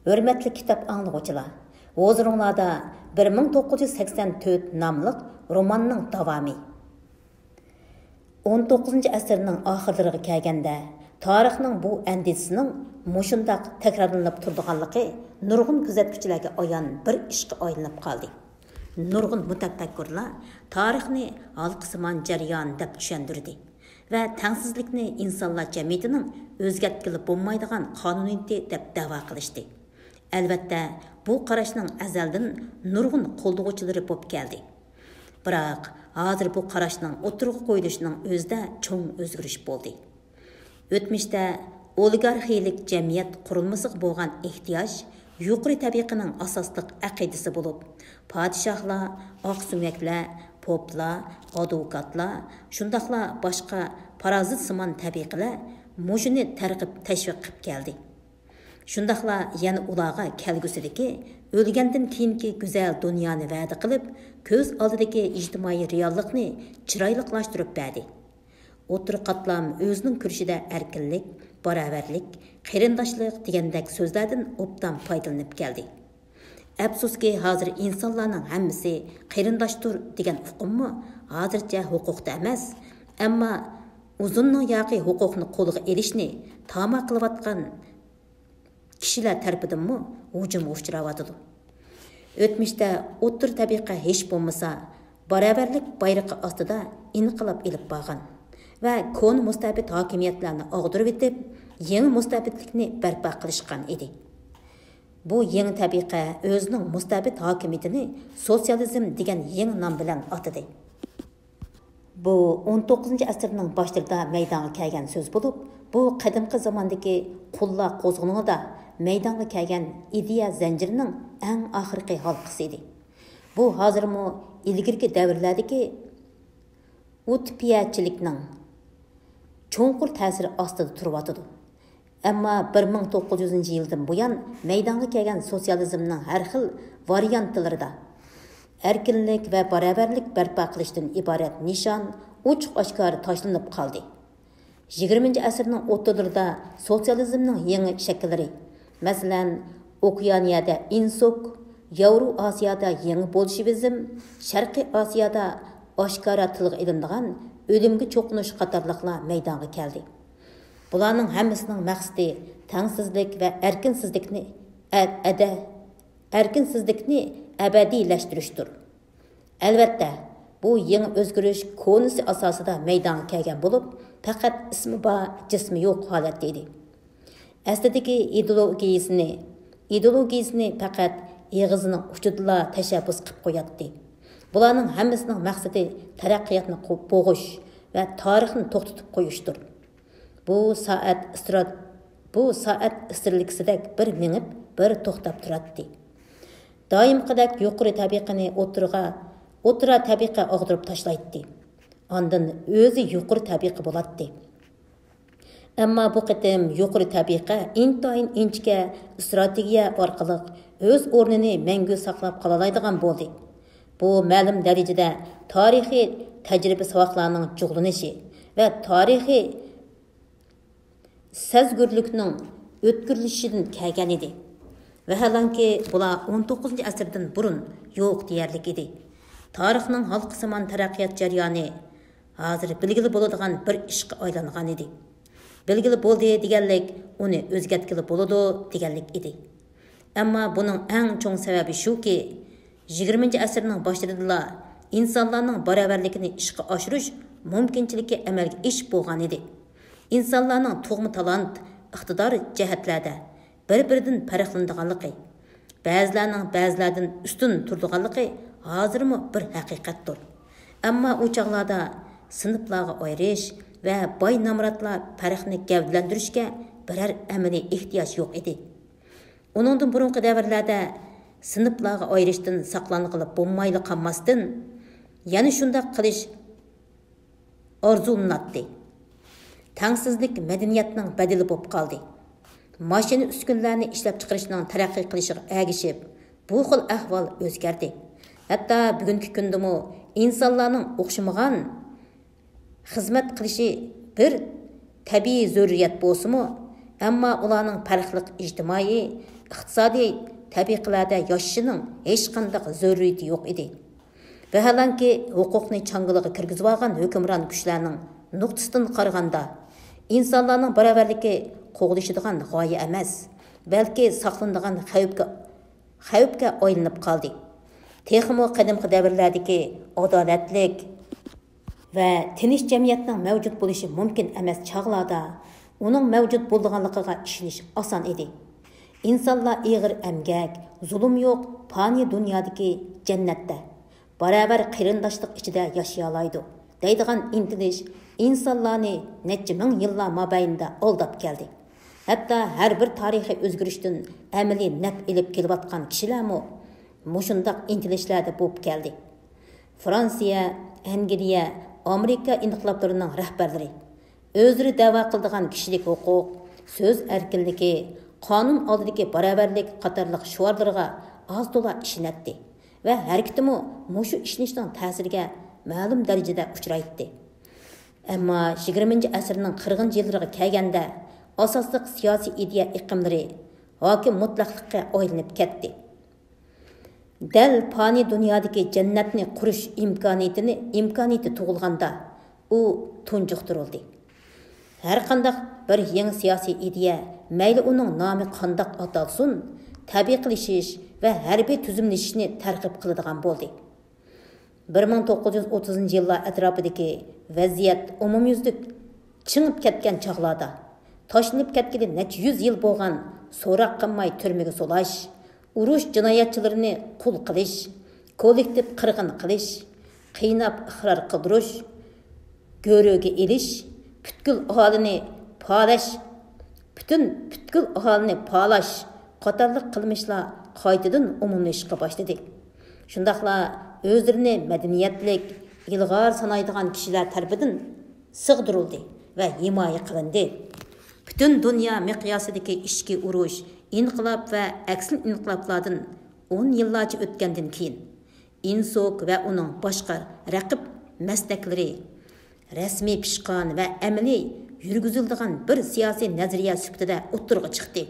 Hürmetli kitap anlıqçılar, hozurunlarda 1984 namlıq romanның davamı. 19-cu əsrinin axırlarına gəlgəndə tarixning bu əndisinin mushundaq təkrarlanıb turduğanlığı nurgun күзәткүчеләргә ayan bir ishqa aylanib qoldi. Nurgun mutafakkurlar tarixni halqısıman jarayon deb tushundirdi va tengsizlikni insonlar jamiyatining o'zgartkili bo'lmaydigan qonuniyati deb da'vo qilishdi. Albatta, bu qarashning azaldan nurgun qo'llovchilari bo'lib keldi. Biroq hozir bu qarashning o'tirg'i qo'yilishining o'zida cho'ng o'zgarish bo'ldi. O'tmishda oligarxiyalik jamiyat qurilmasiga bo'lgan ehtiyoj yuqori tabiqining asosliq aqidasi bo'lib, podshohlar, oqsumaklar, poplar, advokatlar, shundaqla boshqa parazitsimon tabiqilar mushuni targ'ib tashviq qilib keldi. Shundaqla yana ularga kelgusidagi o'lgandan keyingi go'zal dunyoni va'da qilib, ko'z oldidagi ijtimoiy reallikni chiroyliqlashtirib berdi. O'tir qatlam o'zining kurishida erkinlik, barobarlik, qarindoshlik degandek so'zlardan obdan foydalanib keldi. Afsuski, hozir insonlarning hammasi qarindoshdir degan uqummi hozircha huquqda emas, ammo uzunning yoqi huquqni qo'lga olishni tama qilayotgan kishilar tarafidanmi hujumga uchrayotdi. O'tmishda o'tir tabiqa hech bo'lmasa barobarlik bayrog'i ostida inqilob ilib borgan va kon mustabid hokimiyatlarni og'dirib etib, yangi mustabidlikni barpo qilishgan edi. Bu yangi tabiqa o'zining mustabid hokimiyatini sotsializm degan yangi nom bilan atadi. Bu 19-asrning boshlarida maydonga kelgan so'z bo'lib, bu qadimgi zamondagi qullar qo'zg'olonida maydonga kelgan ideya zanjirining eng oxirgi halqasi edi. Bu hozirmi ilgirki davrlardagi utopiyachilikning cho'nqur ta'siri ostida turibdi. Ammo 1900-yildan buyon maydonga kelgan sotsializmning har xil variantlarida erkinlik va barobarlik barpo qilishdan iborat nishon ochiq-oshkor tashlanib qoldi. 20-asrning o'rtalarida sotsializmning yangi shakllari, masalan, Okeaniyada insok, Yevro Osiyoda yangi bolshevizm, Sharqiy Osiyoda oshkora tilga ilinadigan o'limga cho'qinish qatorliqlar maydonga keldi. Bularning hammasining maqsadi tengsizlik va erkinsizlikni abadiyylashtirishdir. Albatta, bu yangi o'zgarish konisi asosida maydonga kelgan bo'lib, faqat ismi bor, jismi yo'q holatda edi. Aslidagi ideologiyasini faqat eg'izining uchidala tashabbus qilib qo'yatdi. Bularning hammasining maqsadi taraqqiyotni bo'g'ish va tarixni to'xtatib qo'yishdir. Bu soat istirliksidek bir minib, bir to'xtab turadi. Doimqidek yuqori tabiqani o'tira tabiqa og'dirib tashlaydi. Ondan o'zi yuqori tabiqa bo'ladi. Ammo bu qitim yuqori tabiqa intoyin inchga strategiya orqali o'z o'rnini mangu saqlab qolalaydigan bo'ldi. Bu ma'lum darajada tarixiy tajriba saboqlarining jug'lanishi va tarixiy sezgurlikning o'tkirlishidan kelgan edi. Vaholanki bular 19-asrdan burun yo'q deyarlik edi. Tarixning halqasimon taraqqiyot jarayoni hozir bilgili bo'ladigan bir ishga aylangan edi. Bilgili bo'ldi deganlik uni o'zgartkili bo'ladi deganlik edi. Ammo buning eng cho'ng sababi shuki, 20-asrning boshlarida insonlarning barobarligini ishga oshirish mumkinchiligi amalga ish bo'lgan edi. İnsanlarning tug'ma talant, iqtidor jihatlarda bir-biridan farqlanadiganligi, ba'zilardan ustun turadiganligi hozirmi bir haqiqatdir. Ammo u chaqlarda sinflarga ayirish va boy namratlar farqni gavdalantirishga biror amaliy ehtiyoj yo'q edi. Uningdan burungi davrlarda sinflarga ayirishdan saqlanqilib bo'lmayli qolmasdan, yana shunday qilish orzulanadi. Tengsizlik madaniyatning badili bo'lib qoldi. Mashina uskunlarni ishlab chiqarishning taraqqiy qilishiga ergishib, bu xil ahvol o'zgardi. Hatto bugungi kundami insonlarning o'xshamagan xizmat qilishi bir tabiiy zaruriyat bo'lsa-mu, ammo ularning farqli ijtimoiy iqtisodiy tabiqalarda yashashning hech qanday zaruriyati yo'q edi. Vaholanki huquqni changalig'iga kirgizib olgan hukmron kuchlarning nuqtasidan qaraganda insonlarning barobarligi qo'g'lishadigan g'oya emas, balki saqlanadigan xavfga aylanib qoldi. Texmo qadimgi davrlardagi adolatlik va tinch jamiyatning mavjud bo'lishi mumkin emas chog'larda uning mavjud bo'lganligiga ishonish oson edi. İnsanlar ig'ir emgak, zulm yo'q, fani dunyodagi jannatda barabar qarindoshlik ichida yashayolaydi deydigan intilish insonlarni necha ming yillar mobaynida aldab keldi. Hatto har bir tarixiy o'zgarishdan amaliy naf ilib kelayotgan kishilarmi mushundaq intilishlarda bo'lib keldi. Fransiya, Angliya, Amerika inqiloblarining rahbarlari o'zlari da'vo qiladigan kishilik huquq, so'z erkinligi, qonun oldidagi barobarlik qatorliq shuarlarga az to'la ishonatdi va harakatimi mushu ishonishning ta'siriga ma'lum darajada uchraydi. Ammo 20-asrning 40-yillariga kelganda asosliq siyosiy ideya iqimlari hokim mutlaqlikqa aylanib ketdi. Dal fani dunyodagi jannatni qurish imkoniyati tug'ilganda u tunjuqtirildi. Har qanday bir yangi siyosiy ideya, mayli uning nomi qandoq atalsin, tabiiylashish va harbiy tuzumlashishni targ'ib qiladigan bo'ldi. 1930-yillar atrofidagi vaziyat umumyuzlik chingib ketgan chog'larda toshlanib ketgani necha 100 yil bo'lgan so'roq qilmay turmaga solash, urush jinoyatchilarini qul qilish, kollektiv qirg'in qilish, qiynab iqror qildirish, go'ro'ga elish, butkul aholini palash qatorliq qilmishlar qaytadan umumlashishga boshladi. Shundaqla o'zlarini madaniyatlik, ilg'or sanaydigan kishilar tarafidan sig'dirildi va himoya qilindi. Butun dunyo miqyosidagi ichki urush, inqilob va aksil inqiloblardan 10 yillarcha o'tgandan keyin insok va uning boshqa raqib maslaklari rasmiy pishqon va amaliy yurgiziladigan bir siyosiy nazariya sifatida o'ttirg'a chiqdi.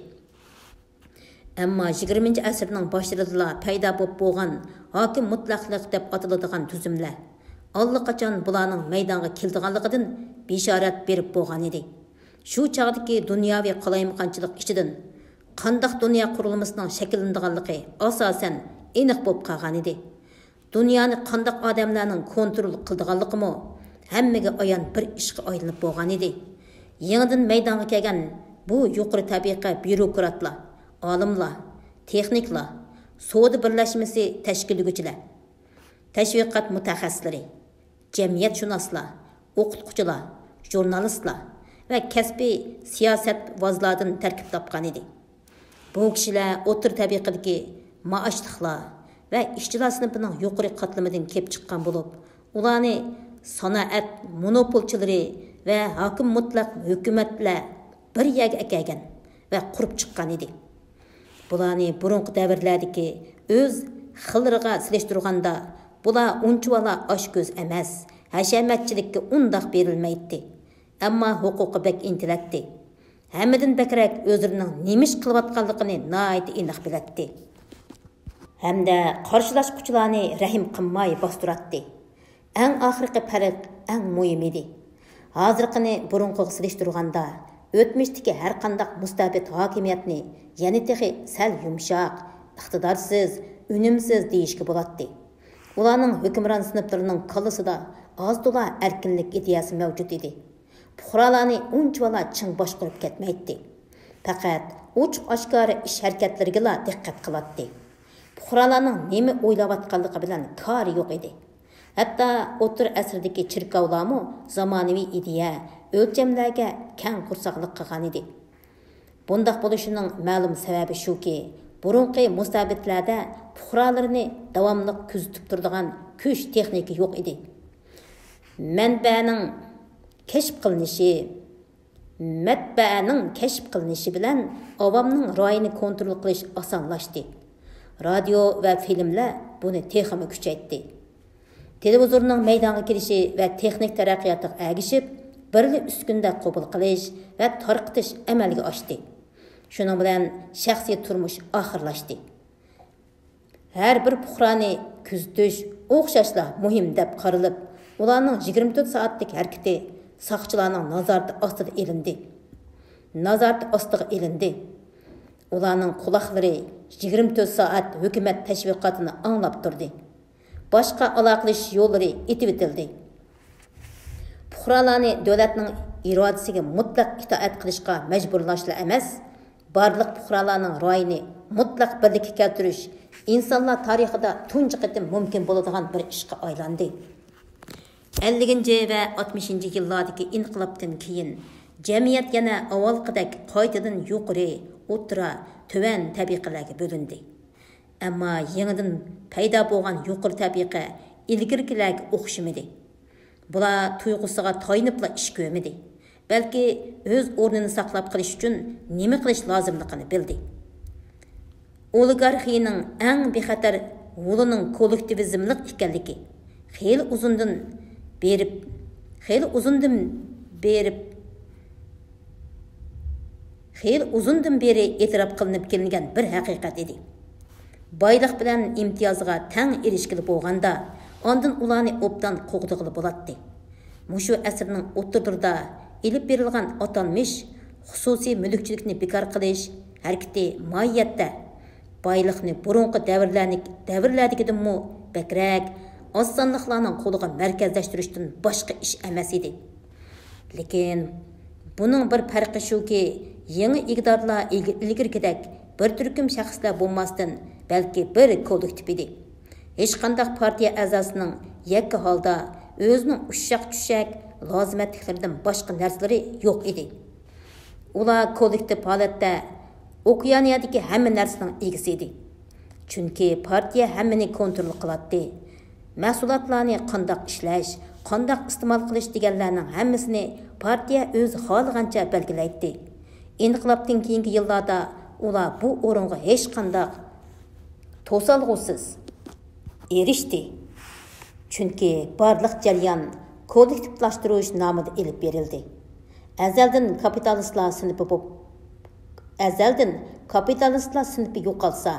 Ammo 20-asrning boshlarida paydo bo'lgan hokim mutlaqlik deb ataladigan tuzumlar allaqachon bularning maydonga keldiganligidan bishorat berib bo'lgan edi. Shu chog'dagi dunyoviy qalaymaqonchilik ichidan qandaq dunyo qurilmasining shakllanadiganligi asosan aniq bo'lib qolgan edi. Dunyoni qandaq odamlarning kontrol qildiganligimi hammaga ayon bir ishga aylanib bo'lgan edi. Yangidan maydonga kelgan bu yuqori tabiqa byurokratlar, olimlar, texniklar, savdo birlashmasi tashkilotchilar, tashviqot mutaxassislari, jamiyatshunoslar, o'qituvchilar, jurnalistlar va kasbiy siyosatbozlardan tarkib topgan edi. Bu kishilar o'tir tabiqadagi maoshliqlar va ishchilar sinfining yuqori qatlamidan kelib chiqqan bo'lib, ularni sanoat monopolchilari va hokim mutlaq hukumatlar bir yerga akagan va qurib chiqqan edi. Bularni burunqi davrlardagi o'z xillariga silishtirganda bular unchavala oshko'z emas, hashamatchilikka undoq berilmaydi. Ammo huquqi bek intilakdi. Hammadan bakrak o'zlarining nemish qilayotganligini nihoyat aniq biladi. Hamda qarshilashquchilarni rahim qilmay bostiratdi. Eng oxirgi farq eng muhim edi. Hozirqini burunqiga silishtirganda o'tmishdagi har qanday mustabid hokimiyatni yana texi sal yumshoq, iqtidorsiz, unumsiz deyishga bo'ladi. Ularning hukmron sinflarining qallasida oz-to'la erkinlik ideyasi mavjud edi. Fuqarolarni unchavala ching boshqarib ketmaydi. Faqat ochiq-oshkora ish harakatlariga diqqat qiladi. Fuqarolarning nima o'ylayotganligi bilan kori yo'q edi. Hatto o'tir asrdagi chirkovlarmi zamonaviy ideya, o'lchamlarga keng qursaqlik qilgan edi. Bundaq bo'lishining ma'lum sababi shuki, burunqi mustabidlarda fuqarolarni davomli kuzatib turadigan kuch texnika yo'q edi. Manbaning kashf qilinishi bilan avomning ra'yini kontrol qilish osonlashdi. Radio va filmlar buni texmi kuchaytdi. Televizorning maydonga kelishi va texnik taraqqiyotiga ergishib, birli uskunda qabul qilish va tarqitish amalga oshdi. Şunun bilan şəxsi turmuş axırlaşdı. Hər bir puhrani күзтүш o'xshashla muhim deb qaralib, ularning 24 soatlik harakati saqchilarning nazorati ostida elindi. Ularning quloqlari 24 soat hukumat tashviqotini anglab turdi. Boshqa aloqalash yo'llari etib etildi. Puhralarni davlatning irodasiga mutlaq itoat qilishga majburlashlar emas, barliq puhralarning ro'yini mutlaq birlikka keltirish insonlar tarixida tunji qatim mumkin bo'ladigan bir ishga aylandi. 50 va 60 yillardagi inqilobdan keyin jamiyat yana avvalgidek qaytadan yuqori, o'rta, tuvan tabiqalarga bo'lindi. Ammo yangidan paydo bo'lgan yuqori tabiqa ilgirgilarga o'xshamadi. Bular tuyg'usiga toyinibla ish ko'rmadi. Balki o'z o'rnini saqlab qolish uchun nima qilish lozimligini bildi. Oligarxiyaning eng bexatar yo'lining kollektivizmlik ekanligi xeyli uzundan beri e'tirof qilinib kelingan bir haqiqat edi. Boyliq bilan imtiyozga tang erishgili bo'lganda, ondan ularni obdan qo'g'dig'ili bo'ladi. Mushu asrning o'ttirida ilib berilgan atalmish xususiy mulkchilikni bekor qilish harakati mohiyatda boyliqni burunqi davrlardagidanmi bakrak osonliqlarning qo'liga markazlashtirishdan boshqa ish emas edi. Lekin buning bir farqi shuki, yangi iqtidorlar ilgirgidek bir turkum shaxslar bo'lmasdan, balki bir kollektiv edi. Hech qanday partiya a'zosining yakka holda o'zining ushshaq-tushshaq lozimatliklaridan boshqa narsalari yo'q edi. Ular kollektiv holatda Okeaniyadagi hamma narsaning egisi edi. Chunki partiya hammani kontrol qiladi. Mahsulotlarni qandoq ishlash, qandoq iste'mol qilish deganlarning hammasini partiya o'zi xohlagancha belgilaydi. Inqilobdan keyingi yillarda ular bu o'ringa hech qanday to'salg'usiz erishdi. Chunki barliq jarayon kollektivlashtirish nomida elib berildi. Azaldan kapitalistlar sinfi yo'qolsa,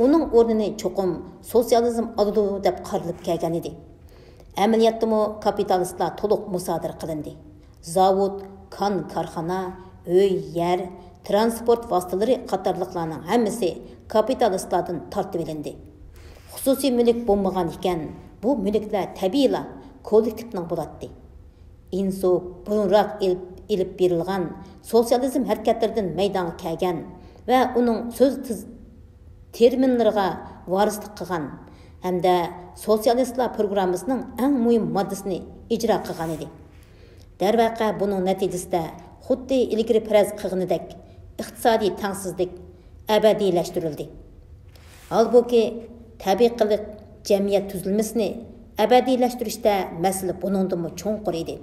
uning o'rnini cho'qim sotsializm oladi deb qarilib kelgan edi. Amaliyotda kapitalistlar to'liq musodara qilindi. Zavod, korxona, uy, yer, transport vositalari qatorliqlarning hammasi kapitalistlardan tortib olindi. Xususiy mulk bo'lmagan ekan, bu mulklar tabiiyla kollektivning bo'ladi. Insop burunroq ilib berilgan sotsializm harakatlaridan maydonga kelgan va uning so'z terminlariga varislik qilgan hamda sotsialistlar programmasining eng muhim moddasini ijro qilgan edi. Darvaqa buning natijasida xuddi ilgari faraz qilganidek iqtisodiy tengsizlik abadiylashtirildi. Halbuki tabiqilik jamiyat tuzilmasini abadiylashtirishda masala buningdan cho'nqur edi.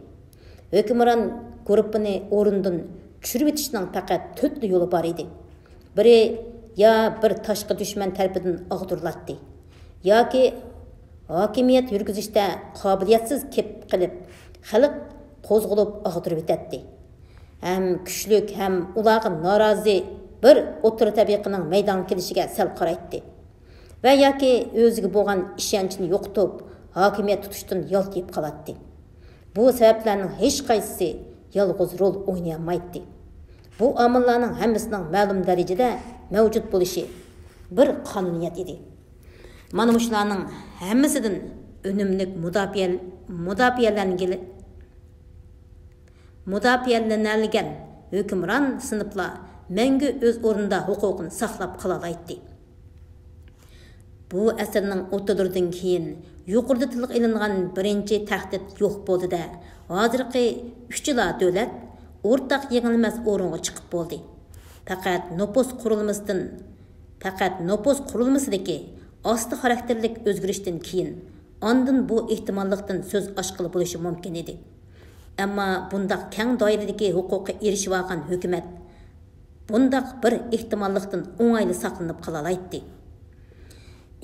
Hükümran grupini o'rindan tushirib etishning faqat 4 yo'li bor edi. Biri ya bir tashqi dushman tarafidan ag'diriladi, yoki hokimiyat yurgizishda qobiliyatsiz qilib xalq qo'zg'alib ag'dirib etadi. Ham kuchlik ham ularga norozi bir o'tir tabiqining maydon kelishiga sal qaraydi. Va yoki o'ziga bo'lgan ishonchini yo'qotib, hokimiyat tutishdan yoltib qoladi. Bu sebeplerinin hiç qaysisi yalğız rol oynayamaydı. Bu amillarning hammasining ma'lum darajada mavjud bo'lishi bir qonuniyat edi. Mana shularning hammasidan unumlik mudofialangan hukmron sinflar mangu o'z o'rnida huquqini saqlab qolalaydi. Bu asrning o'ttiridan keyin yuqorida tilga ilingan birinchi tahdid yo'q bo'ldi-da, hozirgi uchala davlat o'rtaq yengilmas o'ringa chiqib bo'ldi. Faqat nopos qurilmasidagi osti xarakterlik o'zgarishdan keyin ondan bu ehtimollikdan so'z ochqili bo'lishi mumkin edi. Ammo bundaq keng doiradagi huquqqa erishib olgan hukumat bundaq bir ehtimollikdan o'ng'ayli saqlanib qola oladi.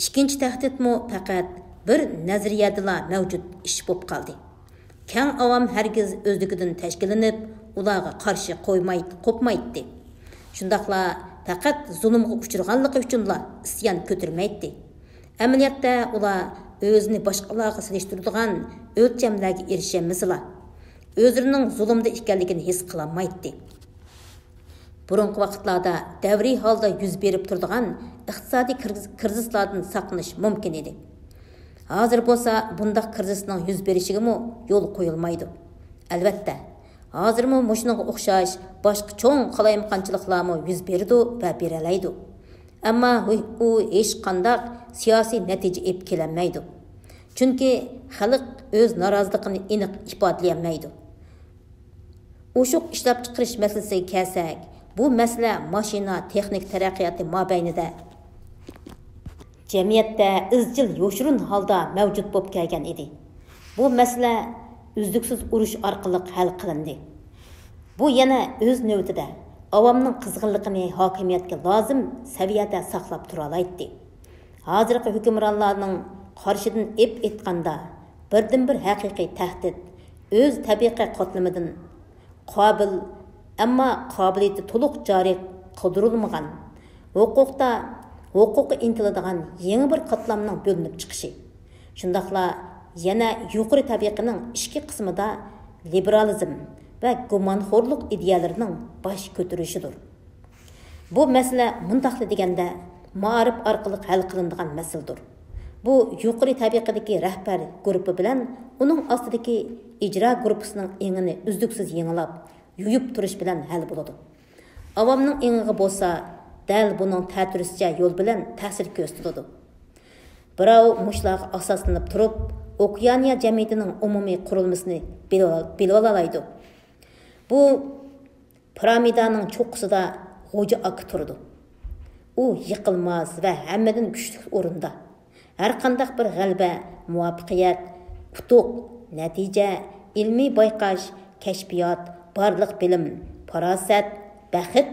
İkinci tahdidmi faqat bir nazariyadala mavjud ish bo'lib qoldi. Keng avam hargiz o'zligidan tashkillanib, ularga qarshi qo'pmaydi. Shundaqla faqat zulmga uchirganligi uchunla isyon ko'tarmaydi. Amaliyotda ular o'zini boshqalarga solishtiradigan o'lchamlarga erishamiz-la. O'zlarining zulmda ekanligini his qilolmaydi. Burungi vaqtlarda davriy holda yuz berib turadigan iqtisodiy krizislardan saqlanish mumkin edi. Hozir bo'lsa bundaq krizisning yuz berishiga yo'l qo'yilmaydi. Albatta, hozirmi mushunga o'xshash boshqa cho'ng qalayimqanchiliklarmi yuz berdi va beralaydi. Ammo u hech qanday siyosiy natija olib kelolmaydi. Chunki xalq o'z noroziligini aniq ifodalay Uşuq ishlab chiqarish masalasiga kelsak, bu masala mashina texnik taraqqiyoti mobaynida jamiyatda izchil yo'shirun holda mavjud bo'lib kelgan edi. Bu masala uzluksiz urush orqali hal qilindi. Bu yana o'z navbatida avomning qizg'inligini hokimiyatga lozim saviyada saqlab tura oladi. Hozirgi hukmronlarning qarshidan etganda birdan-bir haqiqiy tahdid o'z tabiiy qatlamidan qobil, ammo qobiliyati to'liq joriy qildirilmagan, huquqqa intiladigan yangi bir qatlamning bo'linib chiqishi. Shundaqla yana yuqori tabiqining ikki qismida liberalizm va gumonxo'rlik ideyalarining bosh ko'tarishidir. Bu masala mundaqli deganda ma'rif orqali hal qilinadigan masaladir. Bu yuqori tabiqadagi rahbar guruhi bilan uning ostidagi ijro guruhining engini uzluksiz yengilab, yuyib turish bilan hal bo'ladi. Avomning engiga bo'lsa, dal buning ta'tirisicha yo'l bilan ta'sir ko'rsatadi. Birov mushlarga asoslanib turib, Okeaniya jamiyatining umumiy qurilmasini bilib olaydi. Bu piramidaning cho'qqisida xo'ja ak turdi. U yiqilmas va hammadan kuchli o'rinda. Har qanday bir g'alaba, muvaffaqiyat, utuq, natija, ilmiy bayqash, kashfiyot, barliq bilim, farosat, baxt,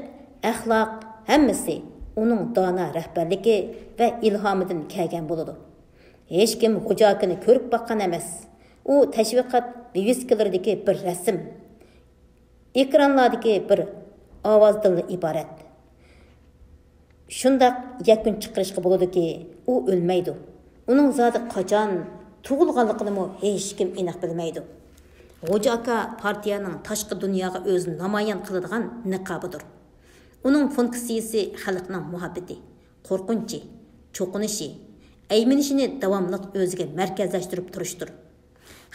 axloq hammasi uning dono rahbarligi va ilhomidan kelgan bo'ladi. Hech kim xo'jakini ko'rib boqqan emas. U tashviqot viviskalardagi bir rasm, ekranlardagi bir ovozdan iborat. Shundaq yakun chiqarishga bo'ladiki, u o'lmaydi. Uning zoti qachon tug'ilganligini hech kim aniq bilmaydi. Xo'jaka partiyaning tashqi dunyoga o'zini namoyon qiladigan niqobidir. Uning funksiyasi xalqning muhabbati, qo'rqinchi, cho'qinishi, ayminishini davomli o'ziga markazlashtirib turishdir.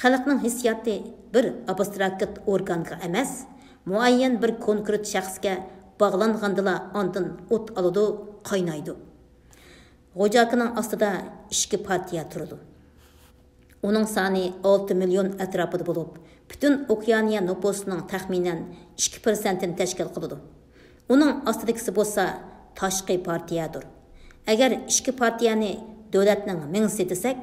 Xalqning hissiyoti bir abstrakt organga emas, muayyan bir konkret shaxsga bağlangandila ondan o't oladi, qaynaydi. Xo'jakining ostida ikki partiya turadi. Uning soni 6 million atrofida bo'lib, butun Okeaniya nufusining taxminan 2%ni tashkil qiladi. Uning ostidagisi bo'lsa tashqi partiyadir. Agar ikki partiyani davlatning mingsi desak,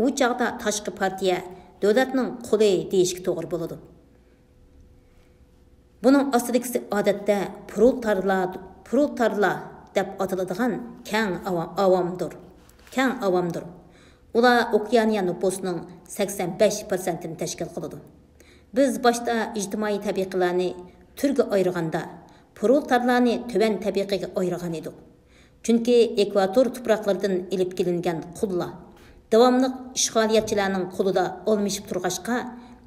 u chaqda tashqi partiya davlatning quli deyishga to'g'ri bo'ladi. Buning ostidagisi odatda proletarlar deb ataladigan keng avomdir. Ular Okeaniya nufusining 85%ni tashkil qiladi. Biz boshda ijtimoiy tabiqalarni turga ayirganda, proletarlarni tuvan tabiqaga ayirgan edik. Chunki ekvator tuproqlaridan ilib kelingan qullar davomli ishg'oliyatchilarning qo'lida olmishib turg'ashqa,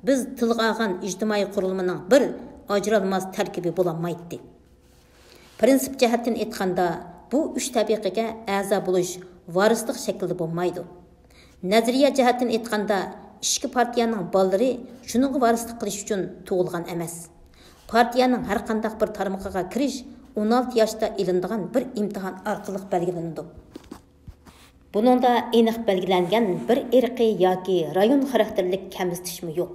biz tilga olgan ijtimoiy qurilmaning bir ajralmas tarkibi bo'lolmaydi. Prinsip jihatdan aytganda, bu uch tabiqaga a'zo bo'lish varislik shaklida bo'lmaydi. Nazariya jihatdan aytganda, ikki partiyaning bolalari shuningga varislik qilish uchun tug'ilgan emas. Partiyaning har qanday bir tarmoqiga kirish 16 yoshda ilinadigan bir imtihon orqali belgilanadi. Buningda aniq belgilangan bir irqiy yoki rayon xarakterlik kamsitishmi yo'q.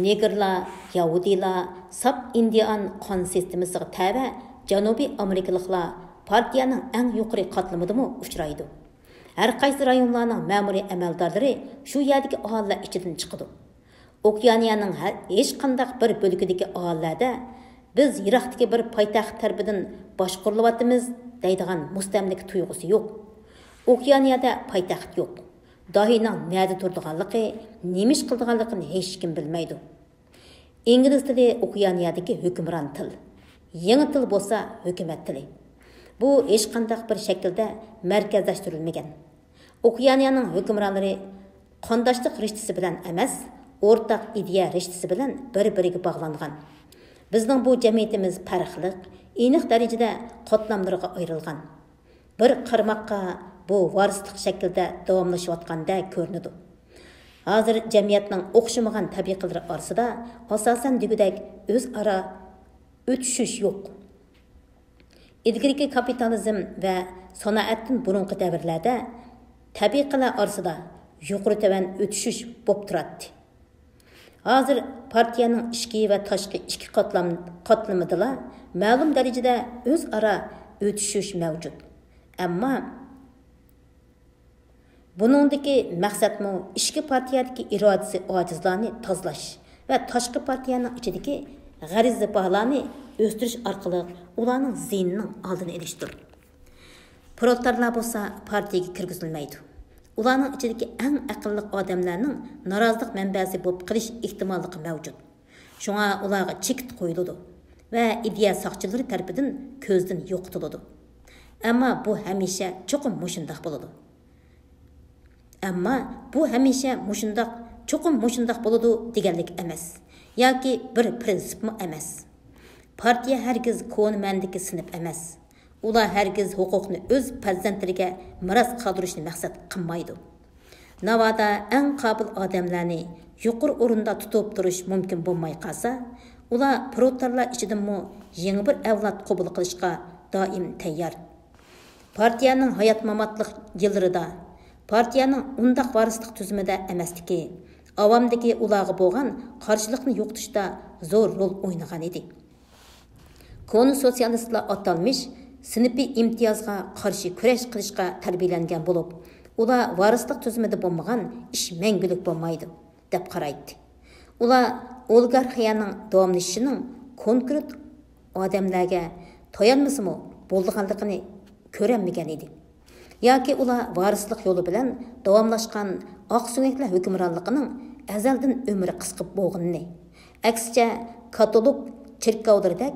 Negerlar, Yahudilar, sap Indian qon sistemasiga tabi Janubiy Amerikaliklar partiyaning eng yuqori qatlamidami uchraydi. Har qaysi rayonlarning ma'muriy amaldorlari shu yerdagi aholilar ichidan chiqadi. Okeaniyaning hech qanday bir bo'lagidagi aholilarda biz Iroqdagi bir poytaxt tarafidan boshqarilyapmiz deydigan mustamlik tuyg'usi yo'q. Okeaniyada poytaxt yo'q. Dahining nada turdiganligi, nemish qildiganligini hech kim bilmaydi. Ingliz tili Okeaniyadagi hukmron til. Yeni til bolsa hökumət tili. Bu hech qandaq bir shaklda markazlashtirilmagan. Okeaniyaning hukmronlari qondoshlik rishtasi bilan emas, o'rtaq ideya rishtasi bilan bir-biriga bog'langan. Bizning bu jamiyatimiz farqli, aniq darajada qatlamlarga ayrilgan. Bir qarmoqqa bu varislik shaklda davomlashayotganda ko'rinadi. Hozir jamiyatning o'xshamagan tabiqalari orasida asosan degudek o'zaro o'tishish yo'q. İlgirki kapitalizm ve sanoatdan burunqi davrlarda tabiqalar orasida yuqori tavan o'tishish bo'lib turadi. Hozir partiyaning ichki va tashqi ikki qatlamida ma'lum darajada o'zaro o'tishish mavjud. Ammo buningdagi maqsadmi ichki partiyadagi irodasi ojizlarni tozalash va tashqi partiyaning ichidagi g'arizi bağlarni o'stirish orqali ularning ziynining oldini olishdir. Proletariatlar bo'lsa partiyaga kirgizilmaydi. Ularning ichidagi eng aqlli odamlarning norozilik manbasi bo'lib qilish ehtimolligi mavjud. Shunga ularga chekit qo'yiladi va ideya soqchilari tarafidan ko'zdan yo'qitiladi. Ammo bu hamisha cho'qim mushundoq bo'ladi. Ammo bu hamisha cho'qim mushundoq bo'ladi deganlik emas. Yoki bir prinsipmi emas. Partiya hargiz ko'nmandiki sinib emas. Ular hargiz huquqni o'z farzandlariga miros qoldirishni maqsad qilmaydi. Navoda eng qobil odamlarni yuqori o'rinda tutib turish mumkin bo'lmay qolsa, ular proletariatlar ichidanmi yangi bir avlod qabul qilishga doim tayyor. Partiyaning hayot-mamotlik yillarida, partiyaning undaq varislik tuzumida emasligi, avomdagi ularga bo'lgan qarshilikni yo'qotishda zo'r rol o'ynagan edi. Konu sotsialistlar atalmış sinipi imtiyozga qarshi kurash qilishga tarbiyalangan bo'lib, ular varislik tuzumida bo'lmagan ish mangulik bo'lmaydi deb qaraydi. Ular oligarxiyaning davomlashishining konkret odamlarga to'yanmasimi bo'lganligini ko'rmagan edi. Yoki ular varislik yo'li bilan davomlashgan oqsuyaklar hukmronligining azaldan umri qisqa bo'lganini, aksicha katolik cherkovlaridek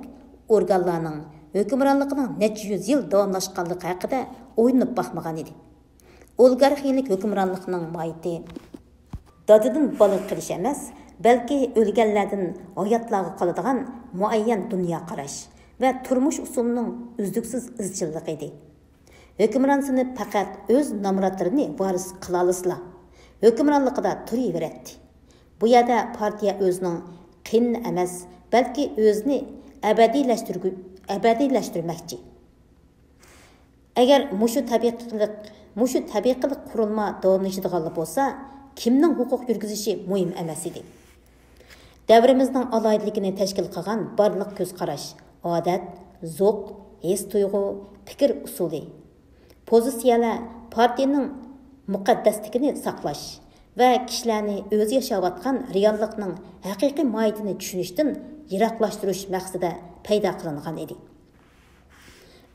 organlarning hukmronligining necha yuz yil davomlashganligi haqida o'ylanib baxmagan edi. Oligarxiyalik hukmronlikning moyiti dadidan bola qilish emas, balki o'lganlardan hayotlarga qoladigan muayyan dunyo qarash va turmush usulining uzluksiz izchilligi edi. Hükümran sınıf faqat öz namratlarını varis qila olasizlar. Hükümranlıqda turaveradi. Bu yerda partiya o'zining qinni emas, balki o'zini abadiylashtirmoqchi. Agar mushu tabiqilik qurilma davomlashadigan bo'lsa, kimning huquq yurgizishi muhim emas edi. Davrimizning aloyidligini tashkil qilgan barliq ko'z qarash, odat, zo'q, his tuyg'u, fikr usuli pozitsiyalar partiyaning muqaddasligini saqlash va kishilarni o'zi yashayotgan reallikning haqiqiy mohiyatini tushunishdan yiroqlashtirish maqsadida paydo qilingan edi.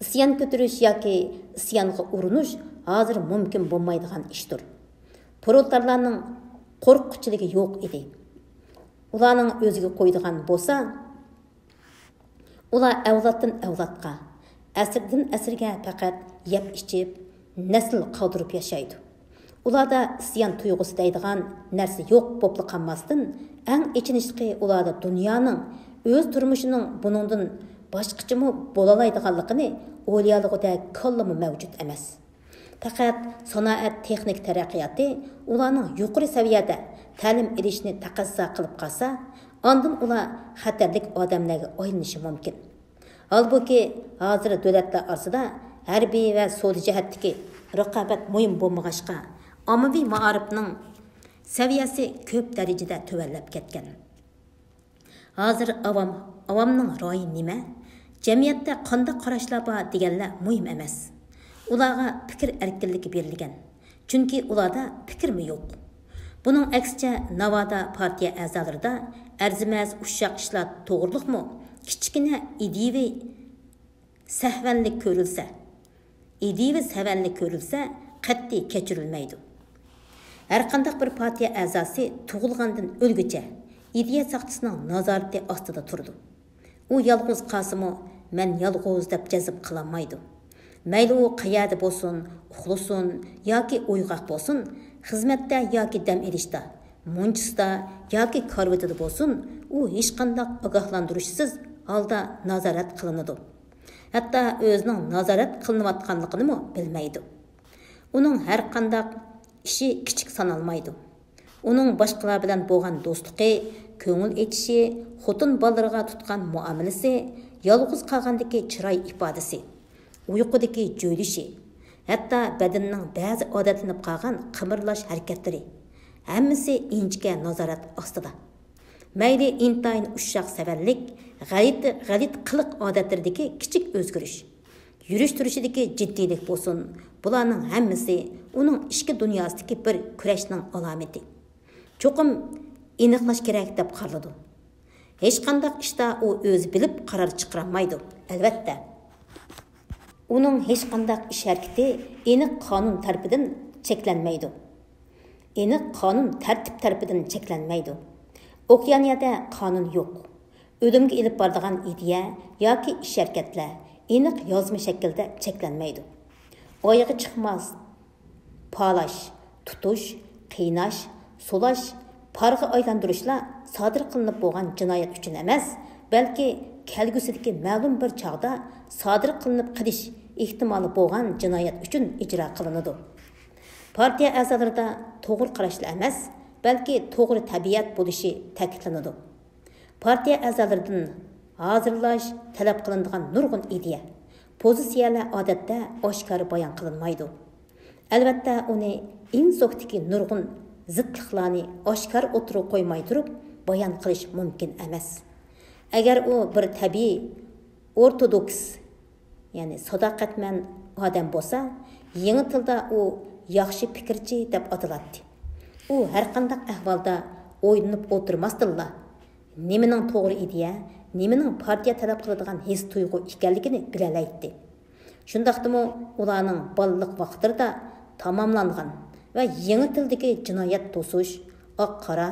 Isyon ko'tarish yoki isyonga urinish hozir mumkin bo'lmaydigan ishdir. Proletariatlarning qo'rquvchiligi yo'q edi. Ularning o'ziga qo'ydigan bo'lsa, ular avloddan avlodga, asrdan asrga faqat yeb ichib, nasl qoldirib yashaydi. Ularda isyon tuyg'usi deydigan narsa yo'q bo'lib qolmasdan, eng ichinishli ularda dunyoning o'z turmushining buningdan boshqachimi bo'la oladiganligini o'ylayolgudek kollami mavjud emas. Faqat sanoat texnik taraqqiyoti ularning yuqori saviyada ta'lim olishni taqozo qilib qolsa, ondan ular xatarlik odamlarga aylanishi mumkin. Halbuki hozir davlatlar orasida harbiy va savdo jihatdagi raqobat muhim bo'lmag'achqa, ommaviy ma'arifning saviyasi ko'p darajada tuvallab ketgan. Hozir avomning ro'yi nima? Jamiyatda qanday qarashlar bor deganlar muhim emas. Ularga fikr erkinligi berilgan. Chunki ularda fikrmi yo'q. Buning aksicha Navoda partiya a'zolarida arzimas ushshaq ishlar to'g'riliqmi? Kichkina ideviy sahvanlik ko'rilsa, qat'iy kechirilmaydi. Har qanday bir partiya a'zosi tug'ilgandan o'lguncha ideya soqchisining nazorati ostida turdi. U yolg'iz qasimi mən yalğız deb jazib qılanmaydı. Mayli u qayerda bo'lsin, uxlasin yoki uyg'oq bo'lsin, xizmatda yoki dam olishda, munchisda yoki karvatida bo'lsin, u hech qanday ogohlantirishsiz holda nazorat qilinadi. Hatto o'zining nazorat qilinayotganligini bilmaydi. Uning har qanday ishi kichik sanalmaydi. Uning boshqalar bilan bo'lgan do'stligi, ko'ngil etishi, xotin bolalariga tutgan muomalasi, yolg'iz qolgandagi chiroy ifodasi, uyqudagi jo'ylishi, hatto badanning ba'zi odatlanib qolgan qimirlash harakatlari hammasi inchga nazorat ostida. Mayli intayin ushshoq savallik, g'alit qiliq odatlaridagi kichik o'zgarish, yurish turishidagi jiddiylik bo'lsin, bularning hammasi uning ichki dunyosidagi bir kurashning alomati. Cho'qim aniqlash kerak deb qaraladi. Hech qanday ishda u o'zi bilib qaror chiqarmaydi. Albatta, uning hech qanday ish harakati aniq qonun tarafidan cheklanmaydi. Aniq qonun tartib tarafidan cheklanmaydi. Okeaniyada qonun yo'q. O'limga ilib boradigan ideya yoki ish harakatlar aniq yozma shaklda cheklanmaydi. Oyog'i chiqmas, palash, tutish, qiynash, solash, parg'a aylantirishlar sodir qilinib bo'lgan jinoyat uchun emas, balki kelgusidagi ma'lum bir chog'da sodir qilinib qilish ehtimoli bo'lgan jinoyat uchun ijro qilinadi. Partiya a'zolarida to'g'ri qarashlar emas, balki to'g'ri tabiat bo'lishi ta'kidlanadi. Partiya a'zolaridan hozirlash talab qilinadigan nurg'un ideya, pozitsiyalar odatda oshkor bayon qilinmaydi. Albatta, uni insokdagi nurg'un zidliqlarni oshkor o'tirib qo'ymay turib bayon qilish mumkin emas. Agar u bir tabiiy ortodoks, ya'ni sadoqatman odam bo'lsa, yangi tilda u yaxshi fikrchi deb ataladi. U har qanday ahvolda o'ylanib o'tirmasdilla, nimaning to'g'ri ideya, nimaning partiya talab qiladigan his tuyg'u ekanligini bilalaydi. Shundaqdimi ularning balliq vaqtida tamomlangan va yangi tildagi jinoyat to'sish, oq-qora,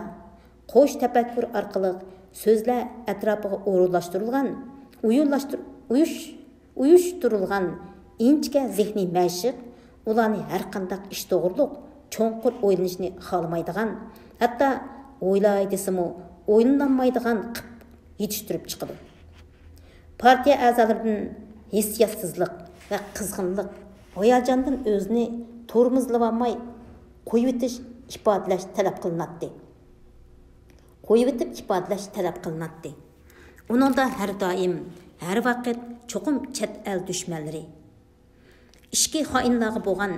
qo'sh tafakkur orqali so'zlar atrofiga o'rinlashtirilgan, uyushtirilgan inchga zehniy mashq ularni har qanday ish to'g'riliq cho'nqur o'ylanishni xohlamaydigan, hatto o'ylaydisimi o'ylanmaydigan qilib yetishtirib chiqadi. Partiya a'zolaridan hissiyotsizlik va qizg'inlik, hayajondan o'zini tormozlamay qo'yib ifodalash talab qilinadi. Uningda har doim, har vaqt cho'qim chet el dushmanlari, ishki xoinlarga bo'lgan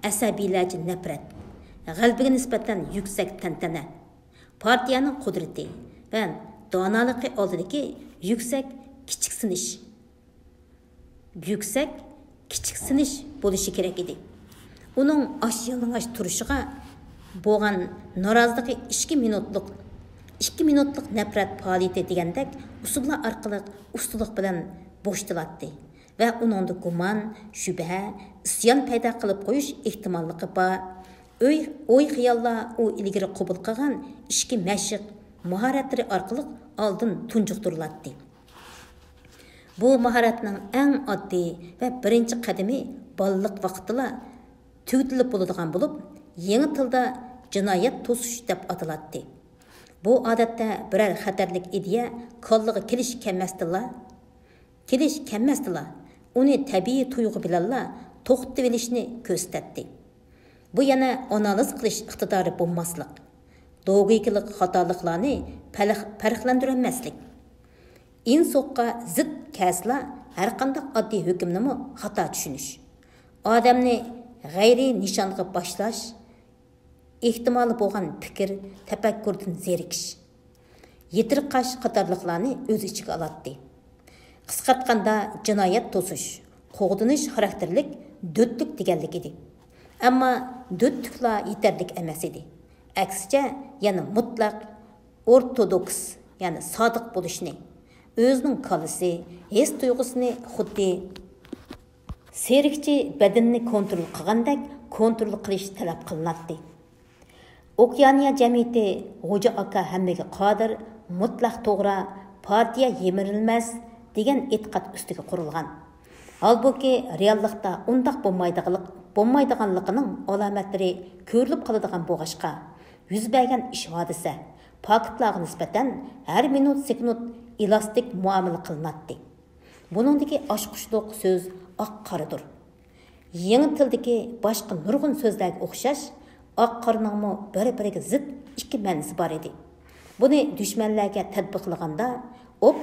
asabiylarcha nafrat, g'albiga nisbatan yuksak tantana, partiyaning qudrati va donoligi oldidagi yuksak kichiksinish bo'lishi kerak edi. Uning osh-yalang'och turishiga bo'lgan noroziligi 2 minutlik nafrat faoliyati degandek usullar orqali ustulik bilan bo'shtiladi va uningda gumon, shubha, isyon paydo qilib qo'yish ehtimolligi bor. O'y xiyollar u ilgari qabul qilgan ishki mashq mahoratlari orqali oldin tunjuqtiriladi. Bu mahoratning eng oddiy va birinchi qadami balliq vaqtida tug'ilib bo'ladigan bo'lib, yangi tilda jinoyat to'sish deb ataladi. Bu odatda biror xatarlik ideya qo'lliga kelish kelmasdilar. Uni tabiiy tuyg'u bilanla to'xtatib olishni ko'rsatdi. Bu yana analiz qilish iqtidori bo'lmaslik, logikalik xatoliklarni farqlantirolmaslik, insonga zid kasla har qanday oddiy hukmni xato tushunish, odamni g'ayri nishonga boshlash, ehtimoli bo'lgan fikr, tafakkurdan zerikish, yetirqash qatorliqlarni o'z ichiga oladi. Qisqartganda jinoyat to'sish, qo'g'dinish xarakterlik do'tlik deganlik edi. Ammo do'tliklar yetarlik emas edi. Aksicha, yana mutlaq ortodoks, ya'ni sodiq bo'lishni, o'zining qalisi, his tuyg'usini xuddi serikchi badanni kontrol qilgandek kontrol qilish talab qilinadi. Okeaniya jamiyati Xo'ja aka hammaga qodir, mutlaq to'g'ri, partiya yemirilmas, degan e'tiqod ustiga qurilgan. Halbuki reallikda undaq bo'lmaydiganligining alomatlari ko'rilib qoladigan bo'lg'achqa, yuz bergan ish hodisa faktlarga nisbatan har minut sekund elastik muomala qilinadi. Buningdagi oshqushliq so'z oq qoridir. Yangi tildagi boshqa nurg'un so'zlarga o'xshash oq qorningmi bir-biriga zid ikki ma'nosi bor edi. Buni dushmanlarga tatbiqlaganda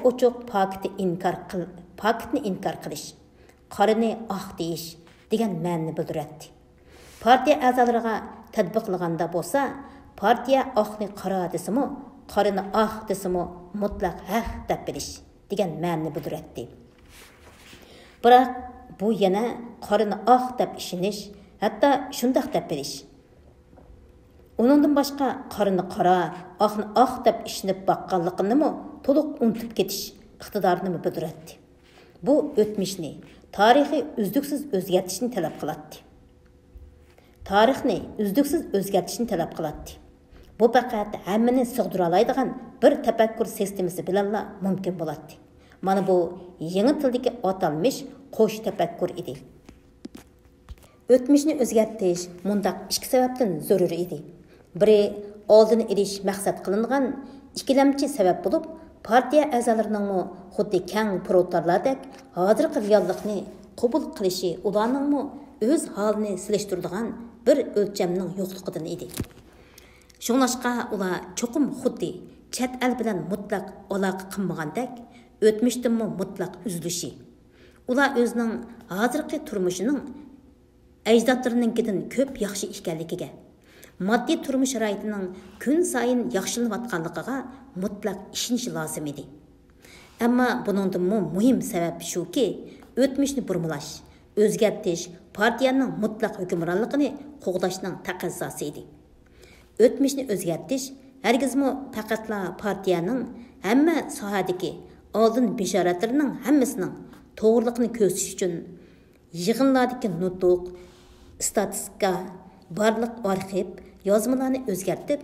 ochiq faktni inkor qilish, qorini oq deyish degan ma'noni bildiradi. Partiya a'zolariga tatbiqlaganda bo'lsa, partiya oqni qora desimi, qorini oq desimi mutlaq haq deb bilish degan ma'noni bildiradi. Biroq bu yana qorini oq deb ishonish, hatto shundoq deb bilish. Onundan boshqa qorini qora, oqni oq deb ishonib boqqanligini to'liq unutib ketish iqtidorini bildiradi. Bu o'tmishni, tarixi uzluksiz o'zgartirishni talab qiladi. Tarixni uzluksiz o'zgartirishni talab qiladi. Bu faqat hammani sig'dira oladigan bir tafakkur sistemasi bilanla mumkin bo'ladi. Mana bu yangi tildagi atalmish qo'sh tafakkur edi. O'tmishni o'zgartirish mundaq ikki sababdan zarur edi. Biri oldini olish maqsad qilingan ikkilamchi sabab bo'lib, partiya a'zolarining xuddi kang proletariatdek hozirgi reallikni qabul qilishi ularning o'z holini silishtiradigan bir o'lchamning yo'qligidan edi. Shunlashqa ular cho'qim xuddi chet el bilan mutlaq aloqa qilmagandek o'tmishdan mutlaq uzilishi. Ular o'zining hozirgi turmushining ajdodlarininkidan ko'p yaxshi ekanligiga, moddiy turmush sharoitining kun sayin yaxshilanayotganligiga mutlaq ishonishi lozim edi. Ammo buningdan muhim sabab shuki, o'tmishni burmalash, o'zgartirish partiyaning mutlaq hukmronligini qo'g'dashning taqozosi edi. O'tmishni o'zgartirish hargizmi faqatla partiyaning hamma sohadagi oldin bishoratlarining hammasining to'g'riliqni ko'rsatish uchun yig'inlardagi nutq, statistika, barliq arxiv yozmalarni o'zgartib,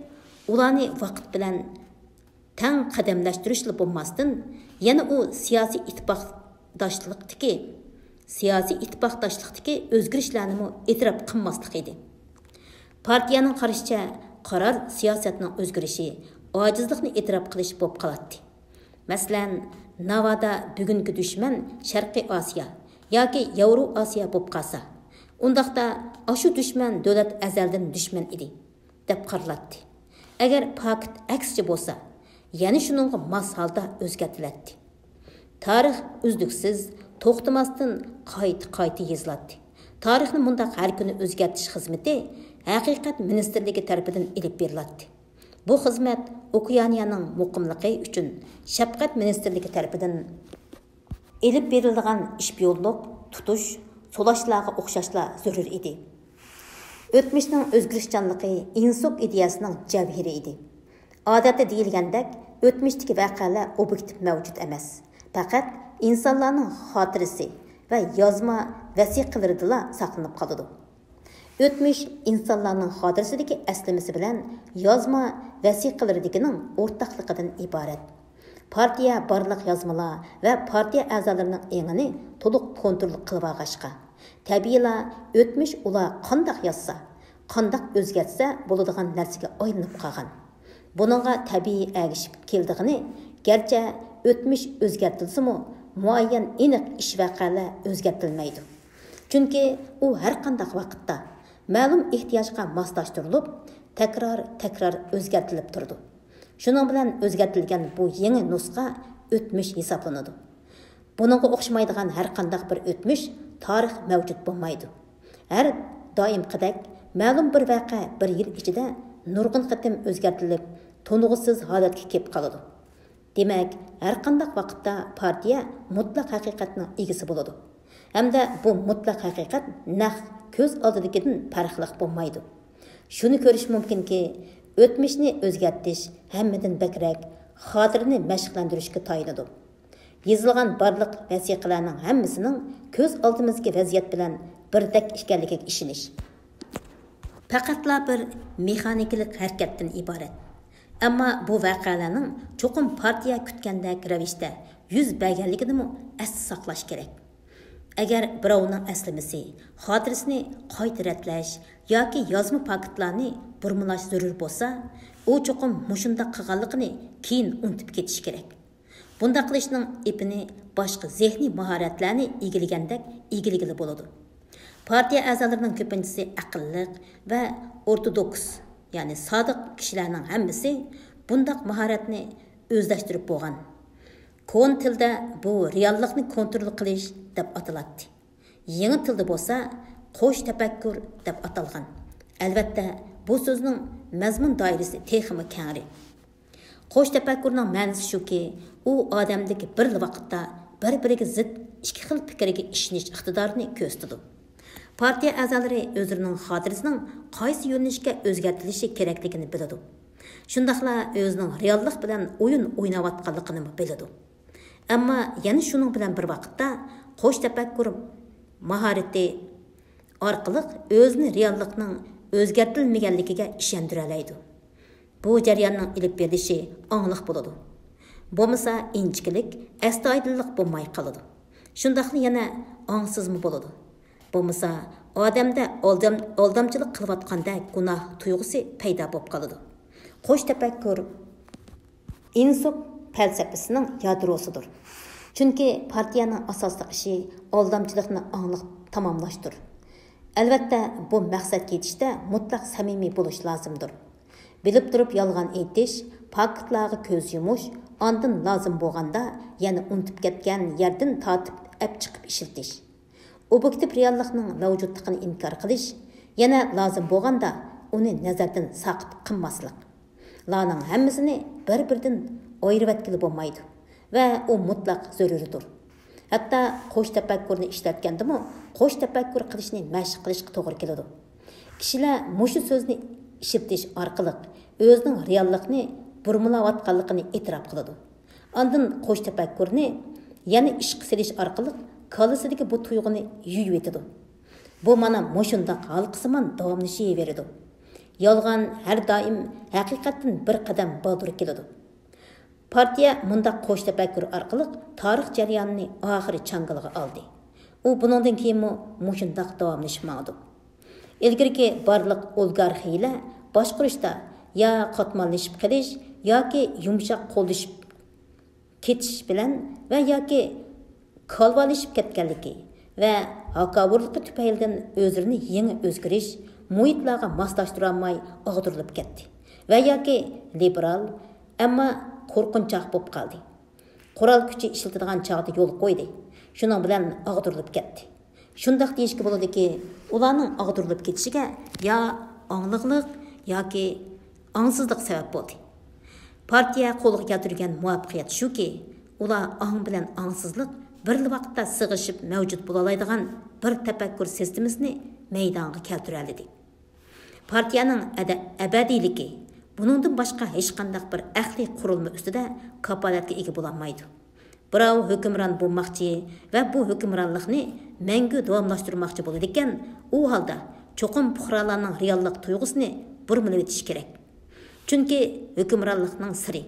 ularni vaqt bilan tang qadamlashtirishli bo'lmasdan, yana u siyosiy ittifoqdoshlikdagi o'zgarishlarni e'tirof qilmaslik edi. Partiyaning qarashicha qaror siyosatning o'zgarishi ojizlikni e'tirof qilish bo'lib qoladi. Masalan, navoda bugungi dushman Sharqiy Osiyo yoki Yevro Osiyo bo'lib qolsa, undaqda ashu dushman davlat azaldan dushman edi deb qaraladi. Agar fakt aksicha bo'lsa, yana shuningga mos holda o'zgartiriladi. Tarix uzluksiz, to'xtamasdan qayta yoziladi. Tarixni bundaq har kuni o'zgartirish xizmati haqiqat ministerligi tarafidan ilib beriladi. Bu xizmat Okeaniyaning muqimligi uchun Shafqat ministerligi tarafidan ilib berilgan ishbiyonlik, tutish, solashlarga o'xshashla zarur edi. O'tmishning o'zgarishchanligi insoq ideyasining javhiri edi. Odatda deyilgandek, o'tmishdagi voqealar obyektiv mavjud emas. Faqat insonlarning xotirasi va yozma vasiqalarida saqlanib qoladi. O'tmish insonlarning xotirasidagi aslimasi bilan yozma vasiqalardagining o'rtaqligidan iborat. Partiya barliq yozmalar va partiya a'zolarining engini to'liq kontrol qilib olg'ashqa. Tabiiyla o'tmish ular qandoq yozsa, qandoq o'zgartsa bo'ladigan narsaga aylanib qolgan. Buningga tabiiy ergishib keldigini, garchi o'tmish o'zgartilsa-mu, muayyan aniq ish voqealar o'zgartilmaydi. Chunki u har qanday vaqtda ma'lum ehtiyojga moslashtirilib, takror o'zgartilib turdi. Shuning bilan o'zgartilgan bu yangi nusxa o'tmish hisoblanadi. Buningga o'xshamaydigan har qanday bir o'tmish tarix mavjud bo'lmaydi. Har doimgidek ma'lum bir voqea bir yil ichida nurg'un qatim o'zgartirilib, to'ng'isiz holatga kelib qoladi. Demak, har qanday vaqtda partiya mutlaq haqiqatning egasi bo'ladi. Hamda bu mutlaq haqiqat naq ko'z oldidagidan farqli bo'lmaydi. Shuni ko'rish mumkinki, o'tmishni o'zgartirish hammadan bakrak xotirani mashqlantirishga tayinadi. Yozilgan barliq vasiqalarning hammasining ko'z oldimizga vaziyat bilan birdek ekanligiga ishonish. Faqatla bir mexanikalik harakatdan iborat. Ammo bu voqealarning cho'qim partiya kutgandek ravishda yüz berganligini asli saqlash kerak. Agar birovning aslimasi, xotirasini qayta ratlash yoki yozma paketlarni burmalash zarur bo'lsa, u cho'qim mushunda qilganligini keyin unutib ketish kerak. Bunda qilishning ipini boshqa zehniy mahoratlarni egilgandek egiligili bo'ladi. Partiya a'zolarining ko'pinchisi aqlliq va ortodoks, ya'ni sodiq kishilarning hammasi bundaq mahoratni o'zlashtirib bo'lgan. Kon tilda bu reallikni kontrol qilish deb ataladi. Yangi tilda bo'lsa, qo'sh tafakkur deb atalgan. Albatta, bu so'zning mazmun doirasi texmi kengri. Qo'sh tafakkurning ma'nosi shuki, u odamdagi bir vaqtda bir-biriga zid ikki xil fikrga ishonish iqtidorini ko'rsatadi. Partiya a'zolari o'zlarining xotirasining qaysi yo'nalishga o'zgartirilishi kerakligini biladi. Shundaqla o'zining reallik bilan o'yin o'ynayotganligini biladi. Ammo yana shuning bilan bir vaqtda qo'sh tafakkur mahorati orqali o'zini reallikning o'zgartirilmaganligiga ishontira oladi. Bu jarayonning ilib berilishi angliq bo'ladi. Bo'lmasa inchkilik, astoydillik bo'lmay qoladi. Shundaqla yana angsizmi bo'ladi. Bo'lmasa odamda aldamchilik qilayotganda gunoh tuyg'usi paydo bo'lib qoladi. Qo'sh tafakkur insof falsafasining yadrosidir. Chunki partiyaning asosli ishi aldamchilikni aniq tamomlashdir. Albatta, bu maqsadga yetishda mutlaq samimiy bo'lish lozimdir. Bilib turib yolg'on aytish, faktlarga ko'z yumish, ondan lozim bo'lganda yana unutib ketgan yerdan tortib ap chiqib ishiltish. Obyektiv reallikning mavjudligini inkor qilish, yana lozim bo'lganda uni nazardan saqit qilmaslik. Larning hammasini bir-biridan ayirib etkili bo'lmaydi va u mutlaq zaruridir. Hatto qo'sh tafakkurni ishlatgandimi, qo'sh tafakkur qilishni mashq qilishga to'g'ri keladi. Kishilar mushu so'zni ishitish orqali o'zining reallikni burmalayotganligini e'tirof qiladi. Ondan qo'sh tafakkurni yana ishga selish orqali kalasidagi bu tuyg'uni yuyib etadi. Bu mana mushundaq halqasimon davomlashaveradi. Yolg'on har doim haqiqatdan bir qadam boldir keladi. Partiya mundaq qo'sh tafakkur orqali tarix jarayonini oxiri changaliga oldi. U buningdan keyin mushundaq davomlashmadi. Ilgirki barliq oligarxiyalar boshqarishda ya qatmanlashib qilish yoki yumshoq qo'llashib ketish bilan va yoki kolvalashib ketganligi va haqoratlik tufaylidan o'zlarini yangi o'zgarish muhitlarga moslashtira olmay og'dirilib ketdi va yoki liberal ammo qo'rqinchoq bo'lib qoldi. Qurol kuchi ishlatadigan chog'da yo'l qo'ydi. Shuning bilan og'dirilib ketdi. Shundaq deyishga bo'ladiki, ularning og'dirilib ketishiga yo angliqlik yoki angsizlik sabab bo'ldi. Partiya qo'lga keltirgan muvaffaqiyat shuki, ular ang bilan angsizlik bir vaqtda sig'ishib mavjud bo'la oladigan bir tafakkur sistemasini maydonga keltira oldi. Partiyaning abadiyligi buningdan boshqa hech qanday bir aqliy qurilma ustida kapolatga ega bo'la olmaydi. Birov hukmron bo'lmoqchi va bu hukmronlikni mangu davomlashtirmoqchi bo'ladi ekan, u holda cho'qim fuqarolarning reallik tuyg'usini burmilab etish kerak. Chunki hukmronlikning siri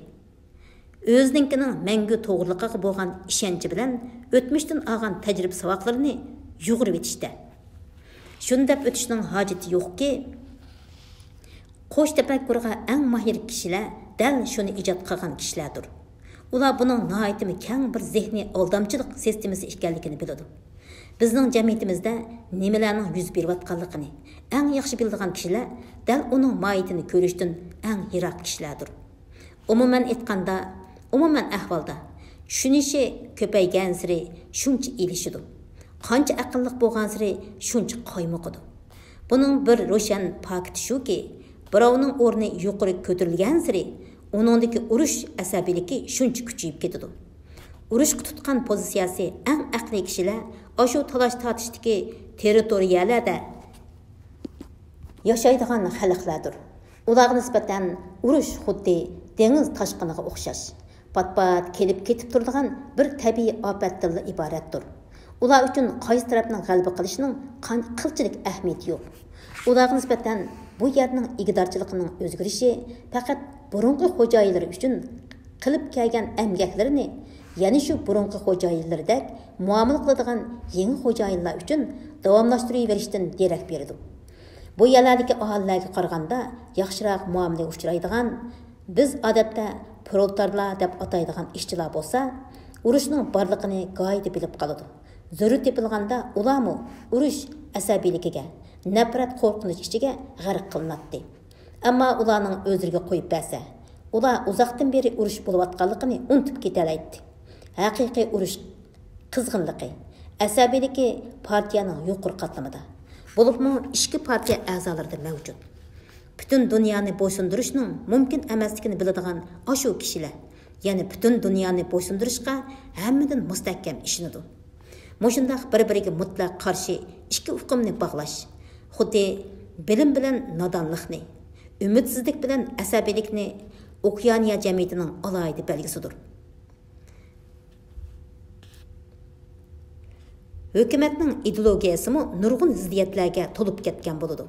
o'zininkining mangu to'g'riligiga bo'lgan ishonchi bilan o'tmishdan olgan tajriba saboqlarini yug'irib etishda. Shuni deb o'tishning hojati yo'qki, qo'sh tafakkurga eng mahir kishilar dal shuni ijod qilgan kishilardir. Ular buning nihoyatda keng bir zehniy aldamchilik sistemasi ekanligini biladi. Bizning jamiyatimizda nimalarning yuz berayotganligini eng yaxshi biladigan kishilar dal uning mohiyatini ko'rishdan eng yiroq kishilardir. Umuman aytganda, umuman ahvolda tushunishi ko'paygan sari shuncha ilishidir. Qancha aqlliq bo'lgan sari shuncha qoymoqidi. Buning bir ro'shan fakti shuki, birovning o'rni yuqori ko'tarilgan sari uningdagi urush asabiyligi shuncha kuchayib ketadi. Urushga tutgan pozitsiyasi eng aqli kishilar shu talash tortishdagi territoriyalarda yashaydigan xalqlardir. Ularga nisbatan urush xuddi dengiz toshqiniga o'xshash, pat-pat kelib ketib turadigan bir tabiiy ofatdan iboratdir. Ular uchun qaysi tarafning g'alaba qilishining qanchalik ahamiyati yo'q. Ularga nisbatan bu yerning igidorchiligining o'zgarishi faqat burungi xo'jayinlar uchun qilib kelgan emgaklarini yana shu burunqi xo'jayinlardek muomala qiladigan yangi xo'jayinlar uchun davomlashtirib derak berdi. Bu yerlardagi aholilarga qaraganda yaxshiroq muomalaga uchraydigan, biz odatda proletarlar deb ataydigan ishchilar bo'lsa, urushning borligini g'oyida bilib qoladi. Zarur tepilganda ularmi urush asabiyligiga, nafrat qo'rqinish ichiga g'arq qilinadi. Ammo ularning o'zlariga qo'yib bersa, ular uzoqdan beri urush bo'layotganligini unutib ketalaydi. Haqiqiy urush qizg'inligi, asabiyligi partiyaning yuqori qatlamida. Bo'libmi ishki partiya a'zolarida mavjud. Butun dunyoni bo'ysundirishning mumkin emasligini biladigan ashu kishilar, ya'ni butun dunyoni bo'ysundirishga hammadan mustahkam ishinadi. Mushundaq bir-biriga mutlaq qarshi ikki uqumni bog'lash, xuddi bilim bilan nodonlikni, ümidsizlik bilan asabiylikni Okeaniya jamiyatining alohida belgisidir. Hökumətning ideologiyasımı nurg'un ziddiyatlarga to'lib ketgan bo'ladi.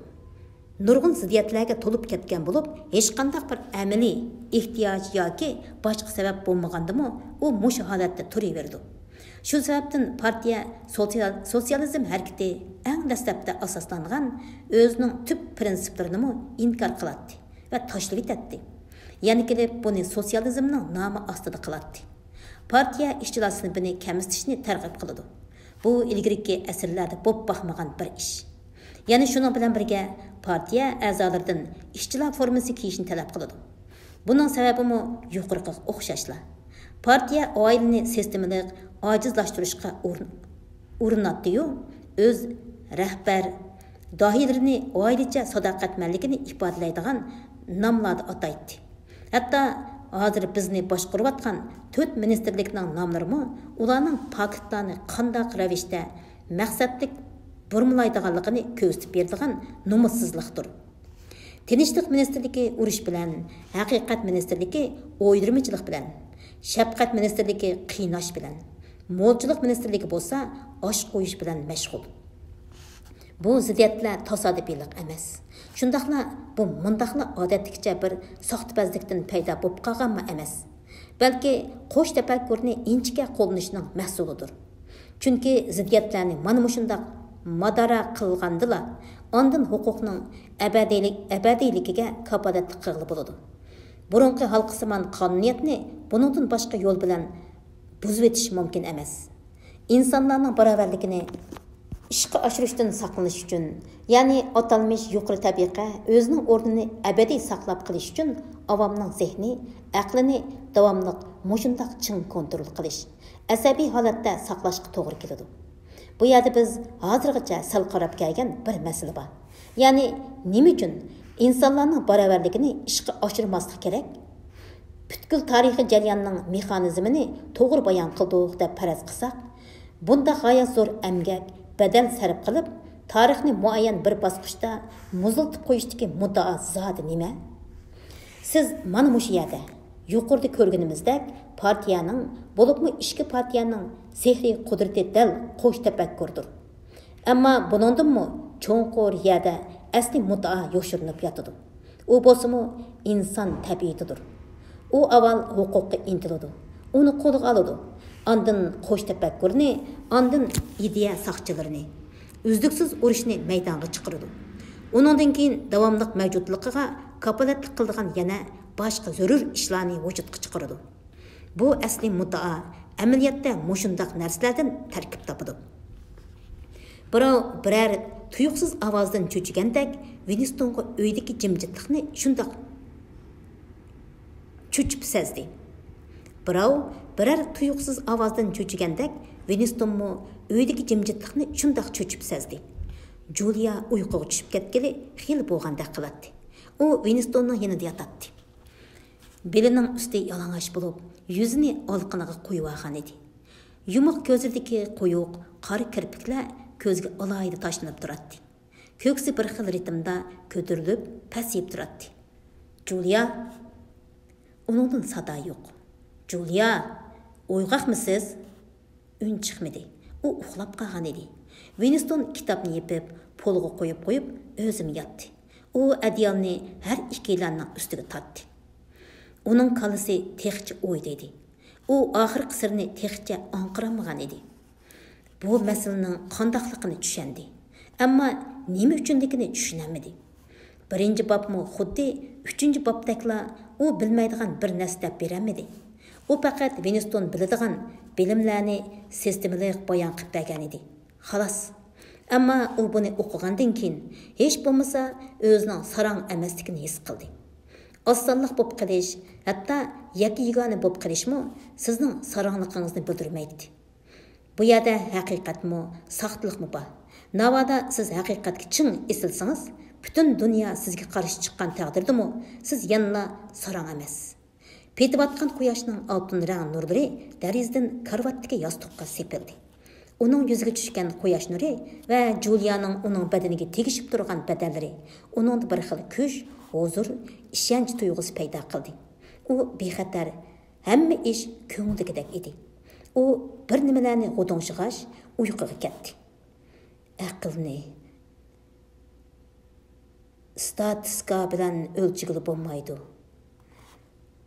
Nurg'un ziddiyatlarga to'lib ketgan bo'lib, hech qanday bir amaliy ehtiyoj yoki boshqa sabab bo'lmagandimi, u mush holatda turaverdi. Shu sababdan partiya sotsializm harakati eng dastlabda asoslangan o'zining tub prinsiplarini inkor qiladi va tashlab etdi. Ya'ni kelib buni sotsializmning nomi ostida qiladi. Partiya ishchilar sinfini kamsitishni targ'ib qiladi. Bu ilgirki asrlarda bo'p baxmagan bir ish. Ya'ni shunun bilan birga partiya a'zolaridan ishchilar formasi kiyishni talab qiladi. Buning sababimi yuqoriga o'xshashlar. Partiya oilani sistemalik ojizlashtirishga urinadi-yu, o'z rahbar dohiylarini oilacha sadoqatmanligini ifodalaydigan nomlarni ataydi. Hatto hozir bizni boshqarayotgan 4 ministerlikning nomlarimi ularning paketlarni qanday ravishda maqsadlik burmalaydiganligini ko'rsatib beradigan nomussizlikdir. Tinchlik ministerligi urush bilan, haqiqat ministerligi o'ydirmachilik bilan, shafqat ministerligi qiynash bilan, mo'lchilik ministerligi bo'lsa osh qo'yish bilan mashg'ul. Bu ziddiyatlar tasodifiylik emas. Shundaqla bu mundaqla odatlikcha bir soxtibazlikdan paydo bo'lib qolganmi emas. Balki qo'sh tafakkurni inchga qo'llanishning mahsulidir. Chunki ziddiyatlarni mana shundaq madara qilgandilar, ondan huquqning abadiyligiga kapolatlik qilib bo'ladi. Burunqi xalqsimon qonuniyatni buningdan boshqa yo'l bilan buzib etish mumkin emas. İnsanlarning barobarligini ishga oshirishdan saqlanish uchun, ya'ni atalmish yuqori tabiqa o'zining o'rnini abadiy saqlab qilish uchun avomning zehni, aqlini davomli mushundaq chin kontrol qilish, asabiy holatda saqlashga to'g'ri keladi. Bu yerda biz hozirgacha sal qarab kelgan bir masala bor. Ya'ni nima uchun insonlarning barobarligini ishga oshirmaslik kerak? Butkul tarixiy jarayonning mexanizmini to'g'ri bayon qildik deb faraz qilsak, bunda g'oyat zo'r emgak, badal sarf qilib, tarixni muayyan bir bosqichda muziltib qo'yishdagi muddao zodi nima? Siz mana shu yerda yuqorida ko'rganimizdek partiyaning, bo'libmi ishki partiyaning sehriy qudrati dal qo'sh tafakkurdir. Ammo buningdanmi cho'nqur yerda asli muddao yoshirinib yotadi. U bo'lsa-mu inson tabiatidir. U avval huquqqa intiladi, uni qo'lga oladi. Ondan qo'sh tafakkurni, ondan ideya saqchilarini, uzluksiz urushni maydonga chiqaradi. Uningdan keyin davomli mavjudligiga kapolatlik qiladigan yana boshqa zarur ishlarni vujudga chiqaradi. Bu asli muddao amaliyotda mushundaq narsalardan tarkib topadi. Biror tuyuqsiz ovozdan cho'chigandek Winstonga uydagi jimjitlikni shundaq cho'chib sezdi. Biror tuyuqsiz ovozdan cho'chigandek Winstonmo uydagi jimjitlikni shundaq cho'chib sezdi. Julia uyquga tushib ketgili xil bo'lgandek qiladi. U Winstonning yanida yotadi. Belining usti yalang'och bo'lib, yuzini olqiniga qo'yib olgan edi. Yumuq ko'zidagi quyuq qora kirpiklar ko'zga alohida tashlanib turadi. Ko'ksi bir xil ritmda ko'tarilib, pasayib turadi. Julia, uningdan sado yo'q. Julia, uyg'oqmisiz? Un chiqmadi. U uxlab qolgan edi. Winston kitobni yepib, polga qo'yib, o'zim yotdi. U adyalni har ikkilarning ustiga tortdi. Uning qalisi texchi o'ylaydi. u oxirgi sirni texcha anqiramagan edi. Bu masalaning qandaqligini tushundi, ammo nima uchunligini tushunamadi. Birinchi bobmi xuddi uchinchi bobdakla u bilmaydigan bir narsa deb beramadi. U faqat Winston biladigan bilimlarni sistemalik bayon qilib bergan edi. Xolos. Ammo u buni o'qigandan keyin hech bo'lmasa o'zining sarang emasligini his qildi. Osonlik bo'lib qilish, hatto yagona bo'lib qilishmi sizning sarangligingizni bildirmaydi. Bu yerda haqiqatmi, saxtlikmi bor? Navoda siz haqiqatga chin esilsangiz, butun dunyo sizga qarshi chiqqan taqdirdami, siz yanla sarang emas. Petib-atқан quyoshning oltin rang nurlari darizdan karvatdagi yostiqqa sepildi. Uning yuziga tushgan quyosh nuri va Juliyaning uning badaniga tegishib turgan badallari uning bir xil kuch, huzur, ishonch tuyg'usi paydo qildi. U bexatar, hamma ish ko'ngildagidek edi. U bir nimalarni g'udonshig'ash uyquga ketdi. Aqlni statistika bilan o'lchigili bo'lmaydi.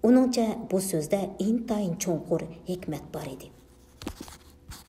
Uningcha bu so'zda intayin cho'nqur hikmat bor edi.